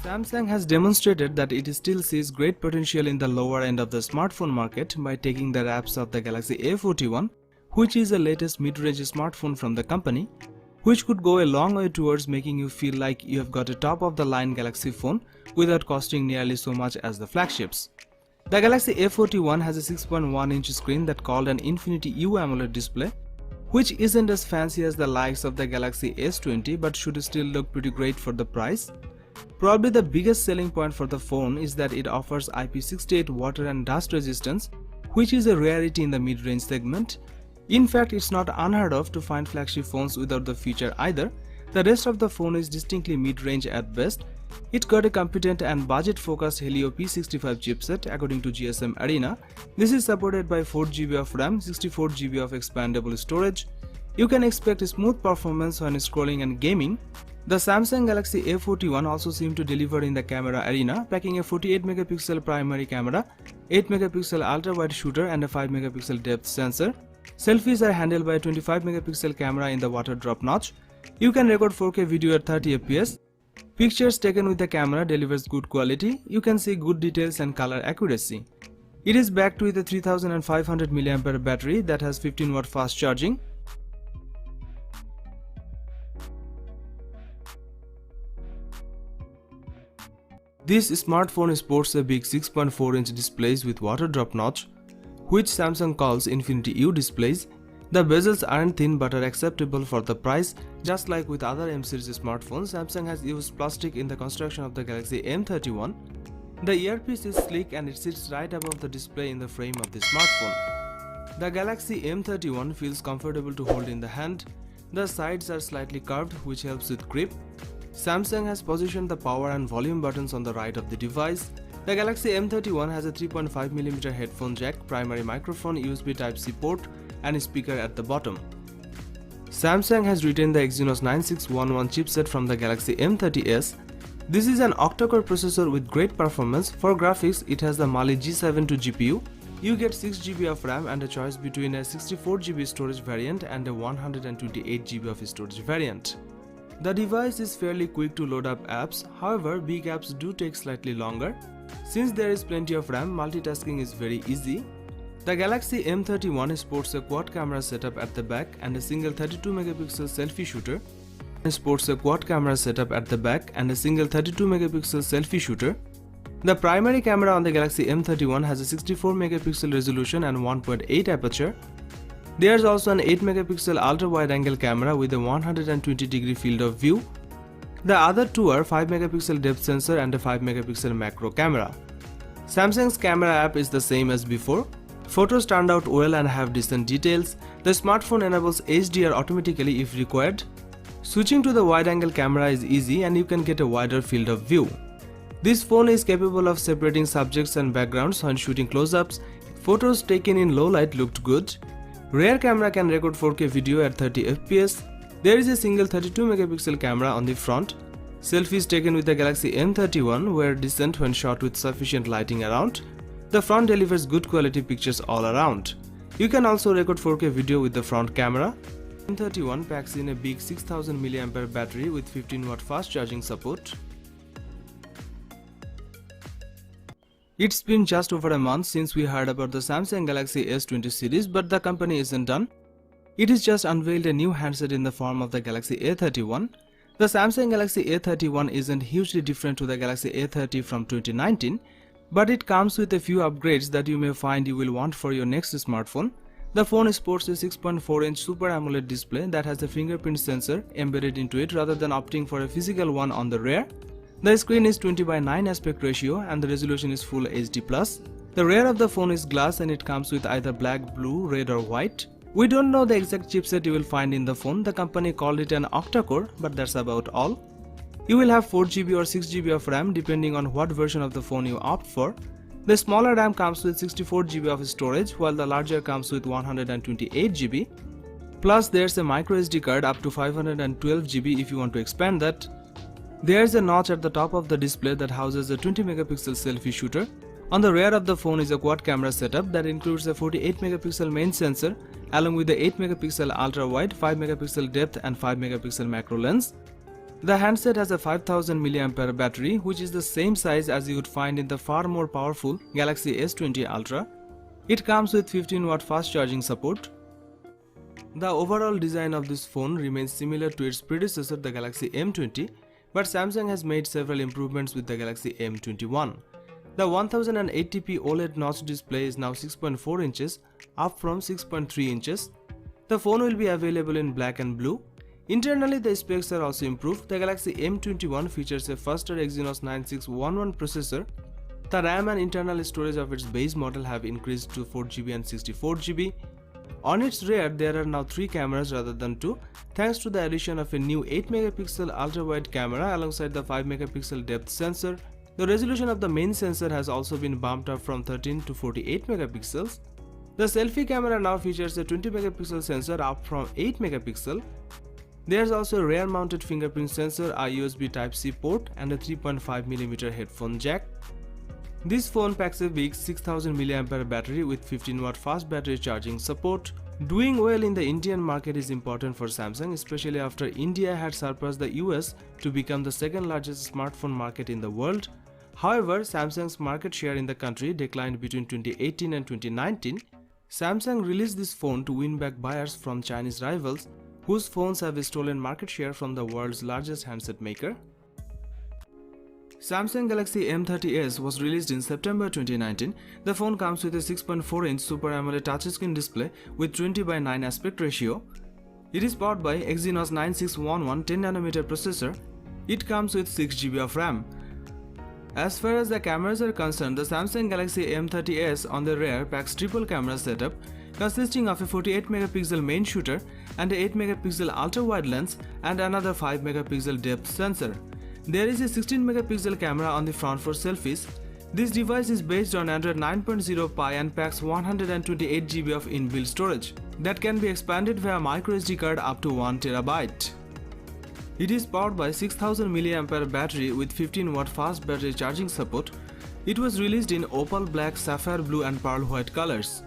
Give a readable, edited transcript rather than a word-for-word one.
Samsung has demonstrated that it still sees great potential in the lower end of the smartphone market by taking the wraps of the Galaxy A41, which is the latest mid-range smartphone from the company, which could go a long way towards making you feel like you have got a top-of-the-line Galaxy phone without costing nearly so much as the flagships. The Galaxy A41 has a 6.1-inch screen that called an Infinity U AMOLED display, which isn't as fancy as the likes of the Galaxy S20 but should still look pretty great for the price. Probably the biggest selling point for the phone is that it offers IP68 water and dust resistance, which is a rarity in the mid-range segment. In fact, it's not unheard of to find flagship phones without the feature either. The rest of the phone is distinctly mid-range at best. It got a competent and budget-focused Helio P65 chipset according to GSM Arena. This is supported by 4GB of RAM, 64GB of expandable storage. You can expect a smooth performance when scrolling and gaming. The Samsung Galaxy A41 also seemed to deliver in the camera arena, packing a 48MP primary camera, 8MP ultra-wide shooter and a 5MP depth sensor. Selfies are handled by a 25MP camera in the water drop notch. You can record 4K video at 30fps. Pictures taken with the camera delivers good quality. You can see good details and color accuracy. It is backed with a 3500 mAh battery that has 15W fast charging. This smartphone sports a big 6.4-inch displays with water drop notch, which Samsung calls Infinity U displays. The bezels aren't thin but are acceptable for the price. Just like with other M series smartphones, Samsung has used plastic in the construction of the Galaxy M31. The earpiece is sleek and it sits right above the display in the frame of the smartphone. The Galaxy M31 feels comfortable to hold in the hand. The sides are slightly curved, which helps with grip. Samsung has positioned the power and volume buttons on the right of the device. The Galaxy M31 has a 3.5mm headphone jack, primary microphone, USB Type-C port and a speaker at the bottom. Samsung has retained the Exynos 9611 chipset from the Galaxy M30s. This is an octa-core processor with great performance. For graphics, it has the Mali G72 GPU. You get 6GB of RAM and a choice between a 64GB storage variant and a 128GB of storage variant. The device is fairly quick to load up apps, however big apps do take slightly longer. Since there is plenty of RAM, multitasking is very easy. The Galaxy M31 sports a quad camera setup at the back and a single 32MP selfie shooter. The primary camera on the Galaxy M31 has a 64MP resolution and 1.8 aperture. There is also an 8MP ultra-wide-angle camera with a 120° field of view. The other two are 5MP depth sensor and a 5MP macro camera. Samsung's camera app is the same as before. Photos turned out well and have decent details. The smartphone enables HDR automatically if required. Switching to the wide-angle camera is easy and you can get a wider field of view. This phone is capable of separating subjects and backgrounds when shooting close-ups. Photos taken in low light looked good. Rear camera can record 4K video at 30fps. There is a single 32MP camera on the front. Selfies taken with the Galaxy M31 were decent when shot with sufficient lighting around. The front delivers good quality pictures all around. You can also record 4K video with the front camera. M31 packs in a big 6000 mAh battery with 15W fast charging support. It's been just over a month since we heard about the Samsung Galaxy S20 series, but the company isn't done. It has just unveiled a new handset in the form of the Galaxy A31. The Samsung Galaxy A31 isn't hugely different to the Galaxy A30 from 2019, but it comes with a few upgrades that you may find you will want for your next smartphone. The phone sports a 6.4-inch Super AMOLED display that has a fingerprint sensor embedded into it rather than opting for a physical one on the rear. The screen is 20:9 aspect ratio and the resolution is Full HD+. The rear of the phone is glass and it comes with either black, blue, red or white. We don't know the exact chipset you will find in the phone. The company called it an octa-core, but that's about all. You will have 4GB or 6GB of RAM depending on what version of the phone you opt for. The smaller RAM comes with 64GB of storage while the larger comes with 128GB. Plus there's a microSD card up to 512GB if you want to expand that. There's a notch at the top of the display that houses a 20MP selfie shooter. On the rear of the phone is a quad camera setup that includes a 48MP main sensor along with the 8MP ultra-wide, 5MP depth and 5MP macro lens. The handset has a 5000 mAh battery, which is the same size as you would find in the far more powerful Galaxy S20 Ultra. It comes with 15-watt fast charging support. The overall design of this phone remains similar to its predecessor, the Galaxy M20, but Samsung has made several improvements with the Galaxy M21. The 1080p OLED notch display is now 6.4 inches, up from 6.3 inches. The phone will be available in black and blue. Internally, the specs are also improved. The Galaxy M21 features a faster Exynos 9611 processor. The RAM and internal storage of its base model have increased to 4GB and 64GB. On its rear, there are now 3 cameras rather than 2, thanks to the addition of a new 8MP ultra-wide camera alongside the 5MP depth sensor. The resolution of the main sensor has also been bumped up from 13 to 48 megapixels. The selfie camera now features a 20MP sensor, up from 8MP. There's also a rear-mounted fingerprint sensor, a USB Type-C port, and a 3.5mm headphone jack. This phone packs a big 6000 mAh battery with 15-watt fast battery charging support. Doing well in the Indian market is important for Samsung, especially after India had surpassed the US to become the second largest smartphone market in the world. However, Samsung's market share in the country declined between 2018 and 2019. Samsung released this phone to win back buyers from Chinese rivals, whose phones have stolen market share from the world's largest handset maker. Samsung Galaxy M30s was released in September 2019. The phone comes with a 6.4-inch Super AMOLED touchscreen display with 20:9 aspect ratio. It is powered by Exynos 9611 10nm processor. It comes with 6GB of RAM. As far as the cameras are concerned, the Samsung Galaxy M30s on the rear packs triple camera setup consisting of a 48MP main shooter and a 8MP ultra-wide lens and another 5MP depth sensor. There is a 16MP camera on the front for selfies. This device is based on Android 9.0 Pie and packs 128GB of inbuilt storage that can be expanded via microSD card up to 1TB. It is powered by 6000 mAh battery with 15-watt fast battery charging support. It was released in opal black, sapphire blue and pearl white colors.